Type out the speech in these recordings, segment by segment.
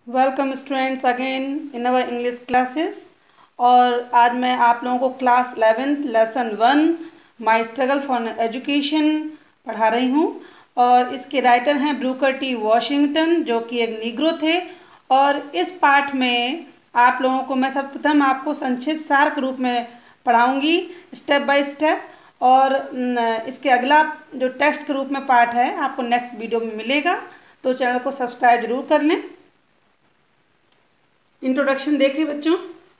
Welcome students again in our English classes. और आज मैं आप लोगों को class 11th lesson 1 my struggle for education पढ़ा रही हूँ। और इसके राइटर हैं ब्रूकर टी वॉशिंगटन, जो कि एक नीग्रो थे। और इस पाठ में आप लोगों को मैं सर्वप्रथम आपको संक्षिप्त सार के रूप में पढ़ाऊँगी स्टेप बाय स्टेप। और इसके अगला जो टेक्स्ट के रूप में पाठ है आपको नेक्स्ट वीडियो में मिलेगा, तो चैनल को सब्सक्राइब जरूर कर लें। इंट्रोडक्शन देखिए बच्चों।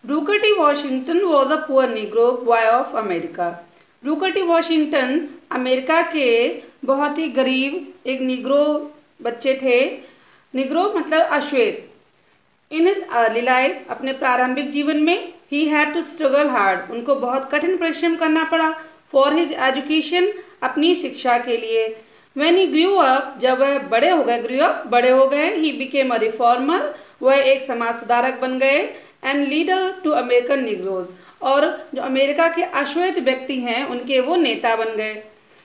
Brooker T Washington was a poor Negro boy of America. Brooker T Washington America के बहुत ही गरीब एक नीग्रो बच्चे थे। नीग्रो मतलब अश्वेत। इन हिज अर्ली लाइफ, अपने प्रारंभिक जीवन में, he had to struggle hard, उनको बहुत कठिन परिश्रम करना पड़ा। फॉर हिज एजुकेशन, अपनी शिक्षा के लिए। व्हेन ही ग्रू अप, जब वह बड़े हो गए, ग्रू अप बड़े हो गए, ही बिकेम अ रिफॉर्मर, वह एक समाज सुधारक बन गए। And leader to American Negroes, और जो अमेरिका के अश्वेत व्यक्ति हैं उनके वो नेता बन गए।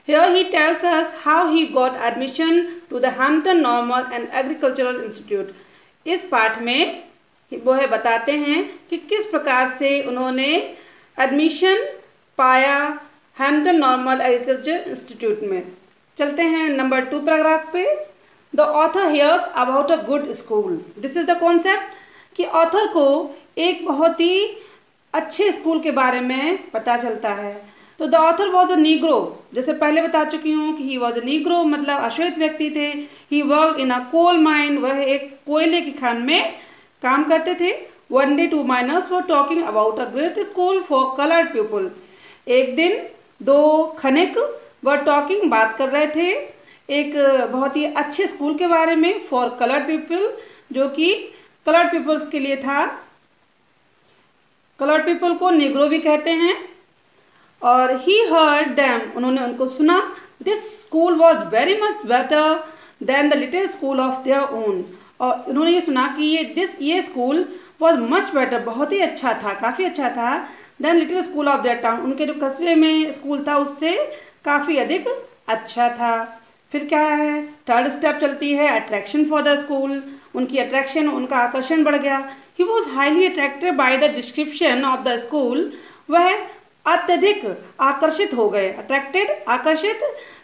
Here he tells us how he got admission to the Hampton Normal and Agricultural Institute. इस पाठ में वो है बताते हैं कि किस प्रकार से उन्होंने एडमिशन पाया हैम्पटन नॉर्मल एग्रीकल्चर इंस्टीट्यूट में। चलते हैं नंबर 2 पैराग्राफ पे। The author hears about a good school. This is the concept कि ऑथर को एक बहुत ही अच्छे स्कूल के बारे में पता चलता है। तो the author was a Negro, जैसे पहले बता चुकी हूँ कि ही वॉज अ नीग्रो मतलब अश्वेत व्यक्ति थे। ही work in a coal mine, वह एक कोयले की खान में काम करते थे। One day 2 miners were talking about a great school for coloured people. एक दिन 2 खनिक वर टॉकिंग बात कर रहे थे एक बहुत ही अच्छे स्कूल के बारे में, फॉर कलर्ड पीपल, जो कि कलर्ड पीपल्स के लिए था। कलर्ड पीपल को निग्रो भी कहते हैं। और ही हर्ड देम, उन्होंने उनको सुना। This school was very much better than the little school of their own, और उन्होंने ये सुना कि ये स्कूल वॉज मच बेटर, बहुत ही अच्छा था, काफ़ी अच्छा था। Then little school of their town, उनके जो कस्बे में स्कूल था उससे काफ़ी अधिक अच्छा था। फिर क्या है, थर्ड स्टेप चलती है अट्रैक्शन फॉर द स्कूल। उनकी अट्रैक्शन, उनका आकर्षण बढ़ गया। He was highly attracted by the description of the school, वह अत्यधिक आकर्षित हो गए। अट्रैक्टेड, आकर्षित,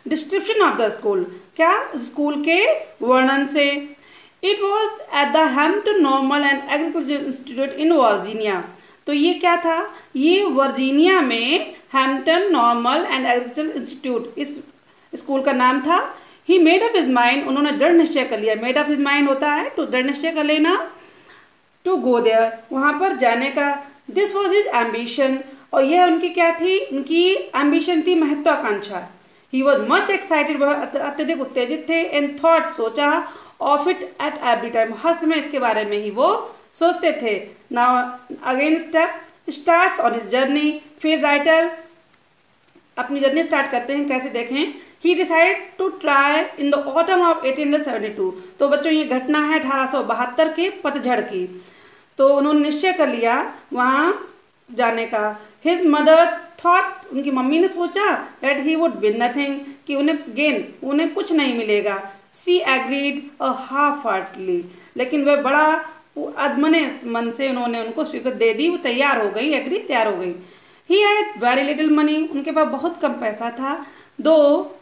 डिस्क्रिप्शन ऑफ द स्कूल, क्या, स्कूल के वर्णन से। It was at the Hampton normal and agriculture institute in Virginia. तो ये क्या था, ये वर्जीनिया में Hampton normal and agriculture institute इस स्कूल का नाम था। He made up his mind, उन्होंने दृढ़ निश्चय कर लिया। मेड अप हिज माइंड होता है टू दृढ़ निश्चय कर लेना, टू गो देयर, वहाँ पर जाने का। दिस वॉज हिज एम्बिशन, और यह उनकी क्या थी, उनकी एम्बिशन थी, महत्वाकांक्षा। ही वॉज मच एक्साइटेड, वह अत्यधिक उत्तेजित थे। एंड थॉट, सोचा, of it at every time, हर समय इसके बारे में ही वो सोचते थे। Now again step starts on his journey. फिर राइटर अपनी जर्नी स्टार्ट करते हैं, कैसे देखें। He decide to try in the autumn of 1872। तो बच्चों ये घटना है 1872 के पतझड़ की। तो उन्होंने निश्चय कर लिया वहाँ जाने का। हिज मदर थॉट, उनकी मम्मी ने सोचा, that he would win nothing, कि उन्हें कुछ नहीं मिलेगा। सी एग्रीड अ हाफ हार्टली, लेकिन वह बड़ा अधमने मन से उन्होंने उनको स्वीकृति दे दी, वो तैयार हो गई, एग्री तैयार हो गई। He had very little money, उनके पास बहुत कम पैसा था। दो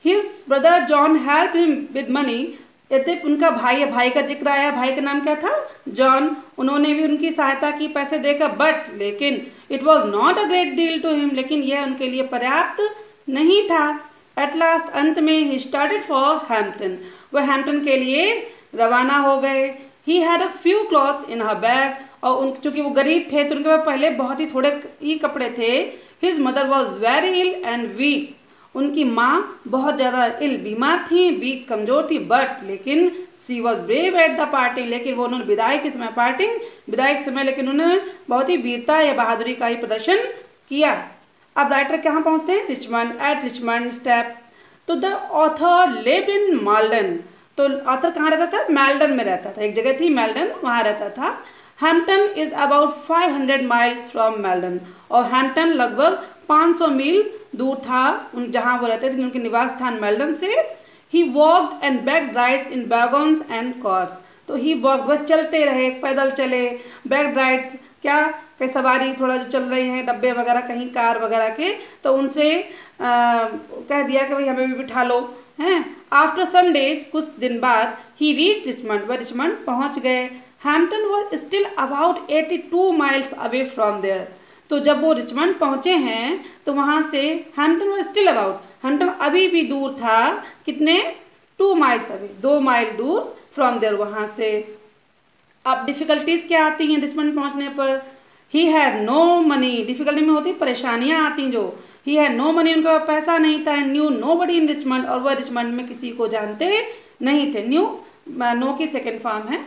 his brother John help him with money, यद्यपि उनका भाई का जिक्र आया, भाई का नाम क्या था, जॉन, उन्होंने भी उनकी सहायता की पैसे देकर। बट लेकिन it was not a great deal to him, लेकिन यह उनके लिए पर्याप्त नहीं था। एट लास्ट, अंत में, ही स्टार्टेड फॉर हैम्पटन, वह हैम्पटन के लिए रवाना हो गए। He had a few clothes in her bag, और चूंकि वो गरीब थे तो उनके पास पहले बहुत ही थोड़े ही कपड़े थे। His mother was very ill and weak, उनकी माँ बहुत ज़्यादा इल, बीमार थी, वीक, कमजोर थी। बट लेकिन she was brave at the parting, लेकिन वो उन्होंने विदाई के समय, विदाई के समय, लेकिन उन्होंने बहुत ही वीरता या बहादुरी का ही प्रदर्शन किया। अब राइटर कहाँ पहुँचते हैं, रिचमंड। एट रिचमंड स्टेप, तो द ऑथर लिव्ड इन माल्डन, तो ऑथर कहाँ रहता था, मेल्डन में रहता था, एक जगह थी मेल्डन, वहाँ रहता था। Hampton is about 500 miles from Meldon, और हैम्पटन लगभग 500 मील दूर था जहाँ वो रहते थे, उनके निवास स्थान मेल्डन से। He walked and begged rides in wagons and cars, तो तो ही वॉक, वह चलते रहे, पैदल चले। बैक राइड्स, क्या कई सवारी थोड़ा जो चल रही हैं डब्बे वगैरह कहीं कार वगैरह के, तो उनसे कह दिया कि भाई हमें भी बिठा लो हैं। आफ्टर सम डेज, कुछ दिन बाद, ही रीच रिचमंड, वह रिचमंड पहुंच गए। Hampton was still about 82 miles away from there. तो जब वो रिचमंड पहुंचे हैं तो वहां से Hampton was still about, Hampton अभी भी दूर था, कितने, 2 माइल्स अवे, 2 माइल दूर फ्रॉम देयर, वहां से। अब डिफिकल्टीज क्या आती हैं रिचमंड पहुंचने पर? He had no money, difficulty में होती परेशानियां आती जो। ही हैड नो मनी, उनका पैसा नहीं था। Knew nobody in Richmond, और वह रिचमंड में किसी को जानते नहीं थे। न्यू, नो की सेकेंड फॉर्म है।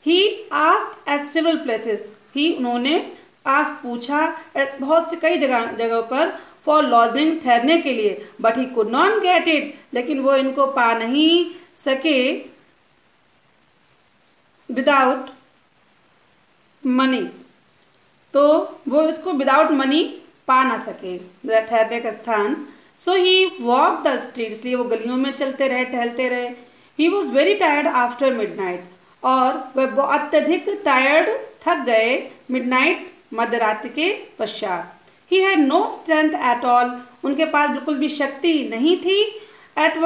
He asked at several places, he, उन्होंने आस्क पूछा, एट बहुत से कई जगहों पर, फॉर लॉजिंग, ठहरने के लिए, but he could not get it, लेकिन वो इनको पा नहीं सके विदाउट मनी, तो वो इसको विदाउट मनी पा ना सके ठहरने का स्थान। सो ही वॉक द स्ट्रीट, इसलिए वो गलियों में चलते रहे, टहलते रहे। He was very tired after midnight, और वह अत्यधिक टायर्ड, थक गए, मिडनाइट, मध्यरात्रि के पश्चात। He had no strength at all, उनके पास बिल्कुल भी शक्ति नहीं थी। Eight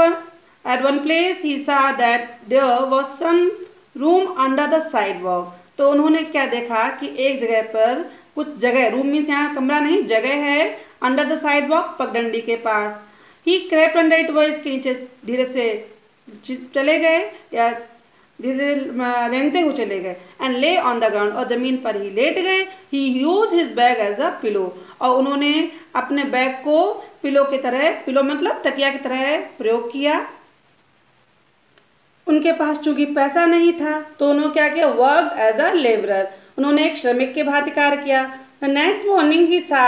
one place he saw that there was some room under the sidewalk, तो उन्होंने क्या देखा कि एक जगह पर कुछ जगह, रूम मीन्स यहाँ कमरा नहीं, जगह है, अंडर द साइड वॉक, पगडंडी के पास। ही क्रेप्ट अंडर इट, वह इसके नीचे धीरे से चले गए, या धीरे रेंगते हुए चले गए। एंड ले ऑन द ग्राउंड, और जमीन पर ही लेट गए। He use his bag as a pillow, और उन्होंने अपने बैग को पिलो की तरह, पिलो मतलब तकिया की तरह प्रयोग किया। उनके पास चूंकि पैसा नहीं था तो उन्होंने क्या किया, वर्क एज अ लेबरर, उन्होंने एक श्रमिक के भांति कार्य किया। Next morning he saw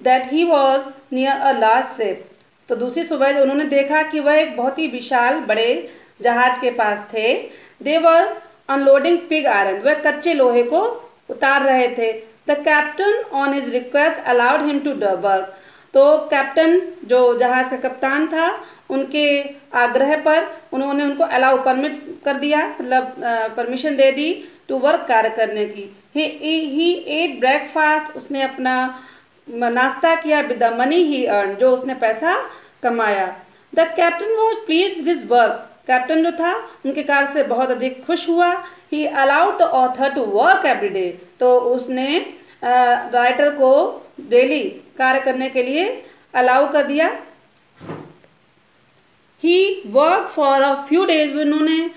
that he was near a large ship, तो दूसरी सुबह उन्होंने देखा कि वह एक बहुत ही विशाल बड़े जहाज के पास थे। They were unloading pig iron, वह कच्चे लोहे को उतार रहे थे। The captain on his request allowed him to do work, तो कैप्टन जो जहाज का कप्तान था, उनके आग्रह पर उन्होंने उनको अलाउ, परमिट कर दिया, मतलब परमिशन दे दी टू वर्क, कार्य करने की। ही एट ब्रेकफास्ट, उसने अपना नाश्ता किया, with the money he earn, जो उसने पैसा कमाया। The captain was please with his work, captain जो था उनके कार्य से बहुत अधिक खुश हुआ। He allowed the author to work every day, तो उसने राइटर को डेली कार्य करने के लिए अलाउ कर दिया। He work for a few days, उन्होंने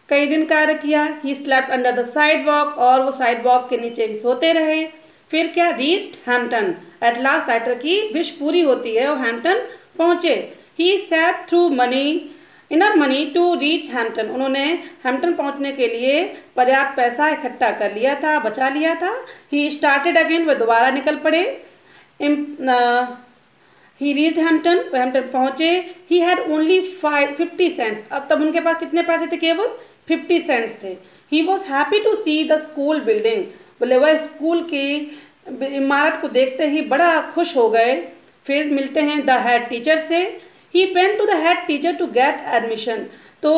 कई दिन कार्य किया। He slept under the sidewalk, और वो साइड वॉक के नीचे ही सोते रहे। फिर क्या, reached Hampton, at last writer की विश पूरी होती है और हैम्पटन पहुंचे। He save through money, enough money to reach Hampton, उन्होंने हैम्पटन पहुंचने के लिए पर्याप्त पैसा इकट्ठा कर लिया था, बचा लिया था। ही स्टार्टेड अगेन, वह दोबारा निकल पड़े। ही रीच्ड हैम्पटन, हैम्पटन पहुंचे। ही हैड ओनली 50 सेंट्स, अब तब उनके पास कितने पैसे थे, केवल 50 सेंट्स थे। He was happy to see the school building, बोले वह स्कूल की इमारत को देखते ही बड़ा खुश हो गए। फिर मिलते हैं द हेड टीचर से। He went to the head teacher to get admission, तो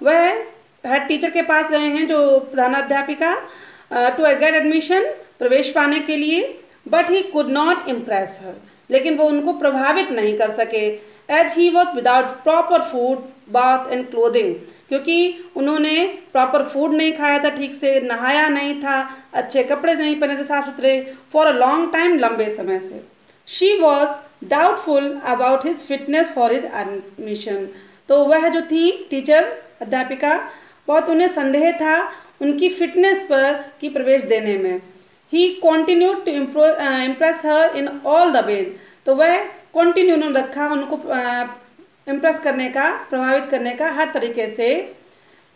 वह हेड टीचर के पास गए हैं, जो प्रधानाध्यापिका, टू गेट एडमिशन, प्रवेश पाने के लिए। But he could not impress her, लेकिन वो उनको प्रभावित नहीं कर सके। As he was without proper food, bath and clothing, क्योंकि उन्होंने प्रॉपर फूड नहीं खाया था, ठीक से नहाया नहीं था, अच्छे कपड़े नहीं पहने थे साफ सुथरे, फॉर अ लॉन्ग टाइम, लंबे समय से। She was doubtful about his fitness for his admission, तो वह जो थी टीचर, अध्यापिका, बहुत उन्हें संदेह था उनकी फिटनेस पर कि प्रवेश देने में। He continued to impress her in all the ways, तो वह कॉन्टिन्यू उन्होंने रखा उनको इम्प्रेस करने का, प्रभावित करने का हर तरीके से।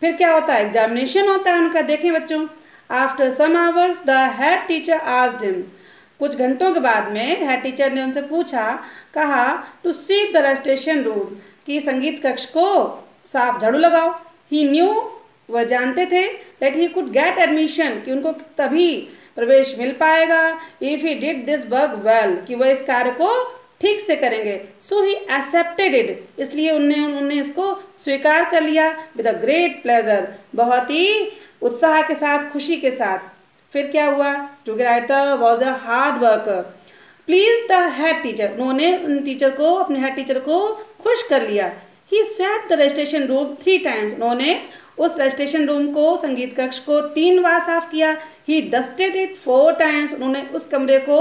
फिर क्या होता है, एग्जामिनेशन होता है उनका। देखें बच्चों, after some hours the head teacher asked him, कुछ घंटों के बाद में हेड टीचर ने उनसे पूछा, कहा, टू स्वीप द रेस्टेशन रूम, कि संगीत कक्ष को साफ झाड़ू लगाओ। ही न्यू, वह जानते थे, that he could get admission, कि उनको तभी प्रवेश मिल पाएगा, if he did this work well, कि वह इस कार्य को ठीक से करेंगे। सो ही एक्सेप्टेड इट, इसलिए उन्होंने इसको स्वीकार कर लिया, विद अ ग्रेट प्लेजर, बहुत ही उत्साह के साथ, खुशी के साथ। फिर क्या हुआ? To writer was a hard worker please the head teacher, उन्होंने उन टीचर को, अपने हेड टीचर को खुश कर लिया। He swept the registration room 3 times, उन्होंने उस रेजिस्ट्रेशन रूम को, संगीत कक्ष को 3 बार साफ किया। ही डस्टेड इट 4 टाइम्स, उन्होंने उस कमरे को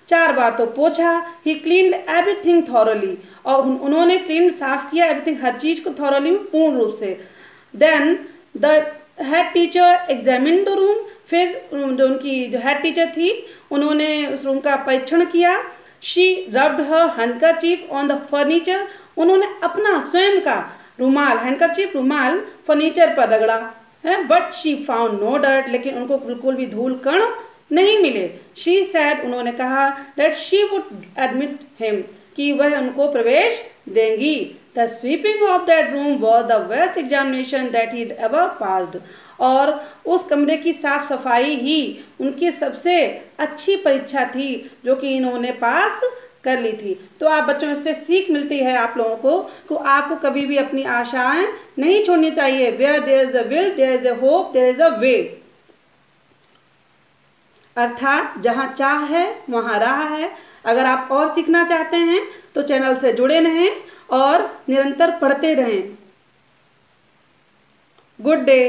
4 बार तो पोछा। ही क्लीन्ड एवरीथिंग थॉरोली, और उन्होंने क्लीन, साफ किया एवरीथिंग, हर चीज को थॉरोली, पूर्ण रूप से। Then the head teacher examine the room, फिर जो उनकी जो हेड टीचर थी उन्होंने उस रूम का परीक्षण किया। She rubbed her handkerchief on the furniture, उन्होंने अपना स्वयं का रुमाल, हैंडकरचीफ रुमाल फर्नीचर पर रगड़ा है। But she found no dirt, लेकिन उनको बिल्कुल भी धूल कण नहीं मिले। शी सैड, उन्होंने कहा that she would admit him, कि वह उनको प्रवेश देंगी। The sweeping of that room was the best examination that he ever passed, और उस कमरे की साफ सफाई ही उनकी सबसे अच्छी परीक्षा थी जो कि इन्होंने पास कर ली थी। तो आप बच्चों, इससे सीख मिलती है आप लोगों को कि आपको कभी भी अपनी आशाएं नहीं छोड़नी चाहिए। Where there is a will there is a hope there is a way, अर्थात जहाँ चाह है वहाँ राह है। अगर आप और सीखना चाहते हैं तो चैनल से जुड़े रहें और निरंतर पढ़ते रहें। Good day.